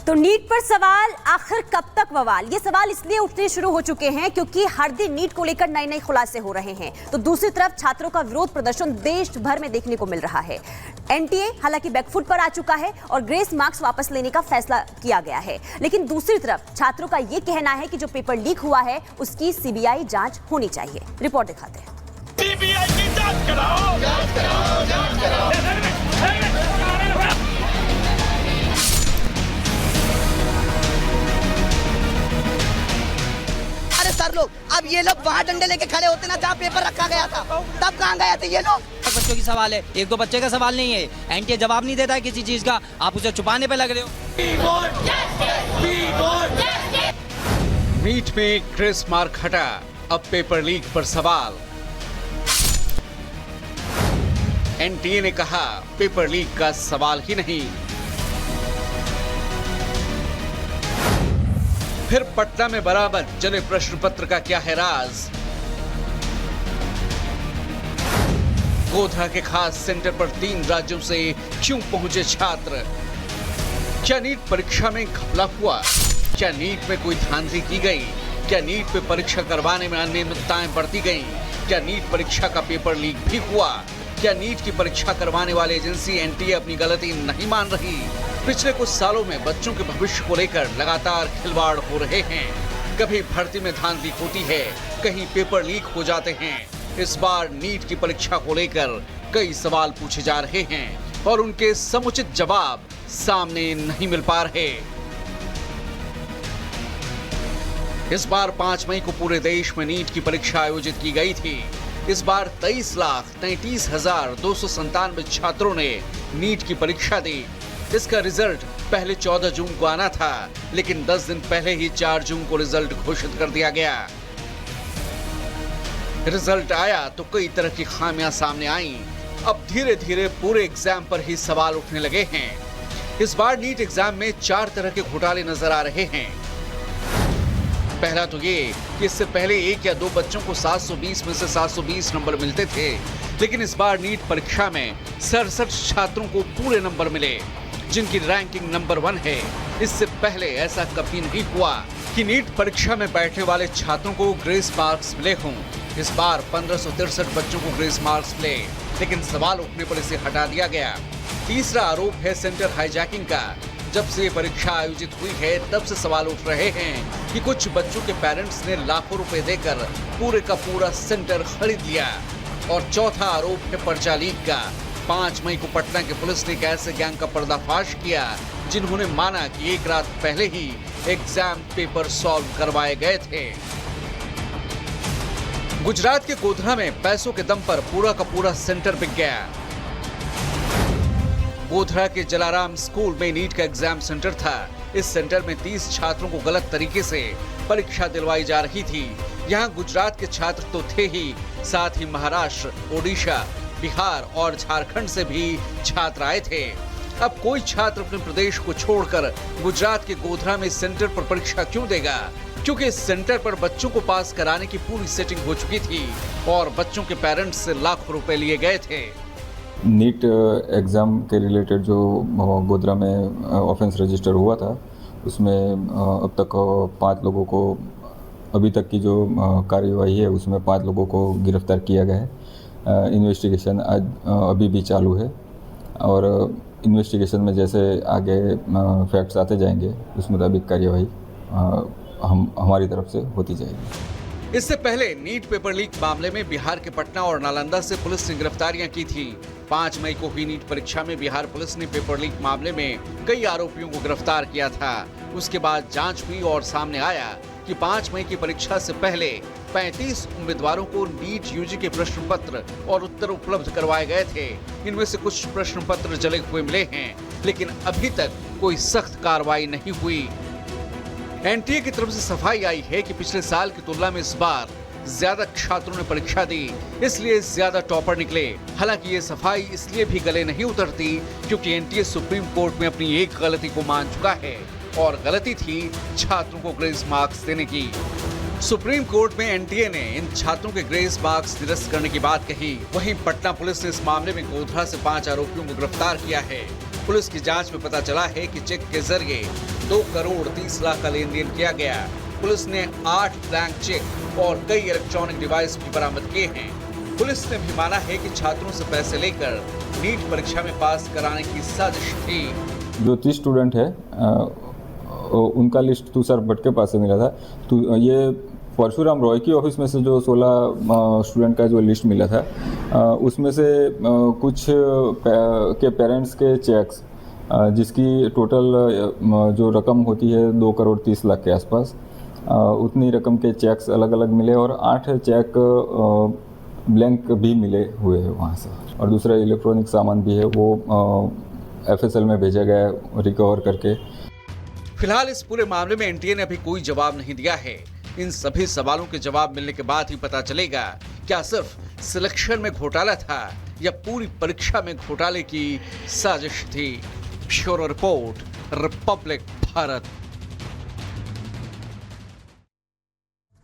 तो नीट पर सवाल, आखिर कब तक बवाल? ये सवाल इसलिए उठने शुरू हो चुके हैं क्योंकि हर दिन नीट को लेकर नए नए खुलासे हो रहे हैं। तो दूसरी तरफ छात्रों का विरोध प्रदर्शन देश भर में देखने को मिल रहा है। एनटीए हालांकि बैकफुट पर आ चुका है और ग्रेस मार्क्स वापस लेने का फैसला किया गया है, लेकिन दूसरी तरफ छात्रों का यह कहना है कि जो पेपर लीक हुआ है उसकी सीबीआई जांच होनी चाहिए। रिपोर्ट दिखाते हैं। सीबीआई की जांच कराओ, जांच कराओ, जांच कराओ। अरे सर लोग, अब ये लोग वहाँ डंडे लेके खड़े होते ना जहाँ पेपर रखा गया था, तब कहाँ गए थे ये लोग? बच्चों की सवाल है, एक दो बच्चे का सवाल नहीं है। एनटीए जवाब नहीं देता है किसी चीज का, आप उसे छुपाने पे लग रहे हो। नीट में ग्रेस मार्क हटा, अब पेपर लीक पर सवाल। एनटीए ने कहा पेपर लीक का सवाल ही नहीं। फिर पटना में बरामद जले प्रश्न पत्र का क्या है राज? गोधरा के खास सेंटर पर 3 राज्यों से क्यों पहुंचे छात्र? क्या नीट परीक्षा में घपला हुआ? क्या नीट में कोई धांधली की गई? क्या नीट पे परीक्षा करवाने में अनियमितताएं बढ़ती गईं? क्या नीट परीक्षा का पेपर लीक भी हुआ? क्या नीट की परीक्षा करवाने वाली एजेंसी एनटीए अपनी गलती नहीं मान रही? पिछले कुछ सालों में बच्चों के भविष्य को लेकर लगातार खिलवाड़ हो रहे हैं। कभी भर्ती में धांधली होती है, कहीं पेपर लीक हो जाते हैं। इस बार नीट की परीक्षा को लेकर कई सवाल पूछे जा रहे हैं और उनके समुचित जवाब सामने नहीं मिल पा रहे। इस बार 5 मई को पूरे देश में नीट की परीक्षा आयोजित की गई थी। इस बार 23,33,297 छात्रों ने नीट की परीक्षा दी। इसका रिजल्ट पहले 14 जून को आना था, लेकिन 10 दिन पहले ही 4 जून को रिजल्ट घोषित कर दिया गया। रिजल्ट आया तो कई तरह की खामियां सामने आईं। अब धीरे धीरे पूरे एग्जाम पर ही सवाल उठने लगे हैं। इस बार नीट एग्जाम में 4 तरह के घोटाले नजर आ रहे हैं। पहला तो ये कि इससे पहले 1 या 2 बच्चों को 720 में से 720 नंबर मिलते थे, लेकिन इस बार नीट परीक्षा में 67 छात्रों को पूरे नंबर मिले, जिनकी रैंकिंग नंबर 1 है। इससे पहले ऐसा कभी नहीं हुआ कि नीट परीक्षा में बैठने वाले छात्रों को ग्रेस मार्क्स मिले हों। इस बार 1563 बच्चों को ग्रेस मार्क्स मिले, लेकिन सवाल उठने पर इसे हटा दिया गया। तीसरा आरोप है सेंटर हाईजैकिंग का। जब से ये परीक्षा आयोजित हुई है तब से सवाल उठ रहे हैं कि कुछ बच्चों के पेरेंट्स ने लाखों रुपए देकर पूरे का पूरा सेंटर खरीद लिया। और चौथा आरोप है पर्चा लीक का। 5 मई को पटना के पुलिस ने एक ऐसे गैंग का पर्दाफाश किया जिन्होंने माना कि एक रात पहले ही एग्जाम पेपर सॉल्व करवाए गए थे। गुजरात के गोधरा में पैसों के दम पर पूरा का पूरा सेंटर बिक गया। गोधरा के जलाराम स्कूल में नीट का एग्जाम सेंटर था। इस सेंटर में 30 छात्रों को गलत तरीके से परीक्षा दिलवाई जा रही थी। यहाँ गुजरात के छात्र तो थे ही, साथ ही महाराष्ट्र, ओडिशा, बिहार और झारखंड से भी छात्र आए थे। अब कोई छात्र अपने प्रदेश को छोड़कर गुजरात के गोधरा में सेंटर पर परीक्षा क्यों देगा? क्योंकि इस सेंटर पर बच्चों को पास कराने की पूरी सेटिंग हो चुकी थी और बच्चों के पेरेंट्स से लाखों रुपए लिए गए थे। नीट एग्ज़ाम के रिलेटेड जो गोधरा में ऑफेंस रजिस्टर हुआ था, उसमें अब तक 5 लोगों को, अभी तक की जो कार्यवाही है उसमें 5 लोगों को गिरफ्तार किया गया है। इन्वेस्टिगेशन आज अभी भी चालू है और इन्वेस्टिगेशन में जैसे आगे फैक्ट्स आते जाएंगे उस मुताबिक कार्यवाही हमारी तरफ से होती जाएगी। इससे पहले नीट पेपर लीक मामले में बिहार के पटना और नालंदा से पुलिस ने गिरफ्तारियां की थी। 5 मई को हुई नीट परीक्षा में बिहार पुलिस ने पेपर लीक मामले में कई आरोपियों को गिरफ्तार किया था। उसके बाद जांच हुई और सामने आया कि 5 मई की परीक्षा से पहले 35 उम्मीदवारों को नीट यूजी के प्रश्न पत्र और उत्तर उपलब्ध करवाए गए थे। इनमें से कुछ प्रश्न पत्र जले हुए मिले हैं, लेकिन अभी तक कोई सख्त कार्रवाई नहीं हुई। एनटीए की तरफ से सफाई आई है कि पिछले साल की तुलना में इस बार ज्यादा छात्रों ने परीक्षा दी, इसलिए ज्यादा टॉपर निकले। हालांकि ये सफाई इसलिए भी गले नहीं उतरती क्योंकि एनटीए सुप्रीम कोर्ट में अपनी एक गलती को मान चुका है और गलती थी छात्रों को ग्रेस मार्क्स देने की। सुप्रीम कोर्ट में एनटीए ने इन छात्रों के ग्रेस मार्क्स निरस्त करने की बात कही। वहीं पटना पुलिस ने इस मामले में गोधरा से 5 आरोपियों को गिरफ्तार किया है। पुलिस की जांच में पता चला है कि चेक के जरिए 2 करोड़ 30 लाख का लेन देन किया गया। पुलिस ने 8 ब्लैंक चेक और कई इलेक्ट्रॉनिक डिवाइस भी बरामद किए हैं। पुलिस ने भी माना है कि छात्रों से पैसे लेकर नीट परीक्षा में पास कराने की साजिश थी। जो 30 स्टूडेंट है उनका लिस्ट तुषार भट्ट के पास से मिला था। तो ये परशुराम रॉय की ऑफिस में से जो 16 स्टूडेंट का जो लिस्ट मिला था उसमें से कुछ के पेरेंट्स के चेक्स जिसकी टोटल जो रकम होती है 2 करोड़ 30 लाख के आसपास, उतनी रकम के चेक्स अलग अलग मिले और 8 चेक ब्लैंक भी मिले हुए हैं वहाँ से। और दूसरा इलेक्ट्रॉनिक सामान भी है, वो FSL में भेजा गया है रिकवर करके। फिलहाल इस पूरे मामले में एनटीए ने अभी कोई जवाब नहीं दिया है। इन सभी सवालों के जवाब मिलने के बाद ही पता चलेगा क्या सिर्फ सिलेक्शन में घोटाला था या पूरी परीक्षा में घोटाले की साजिश थी। Bureau report, Republic Bharat.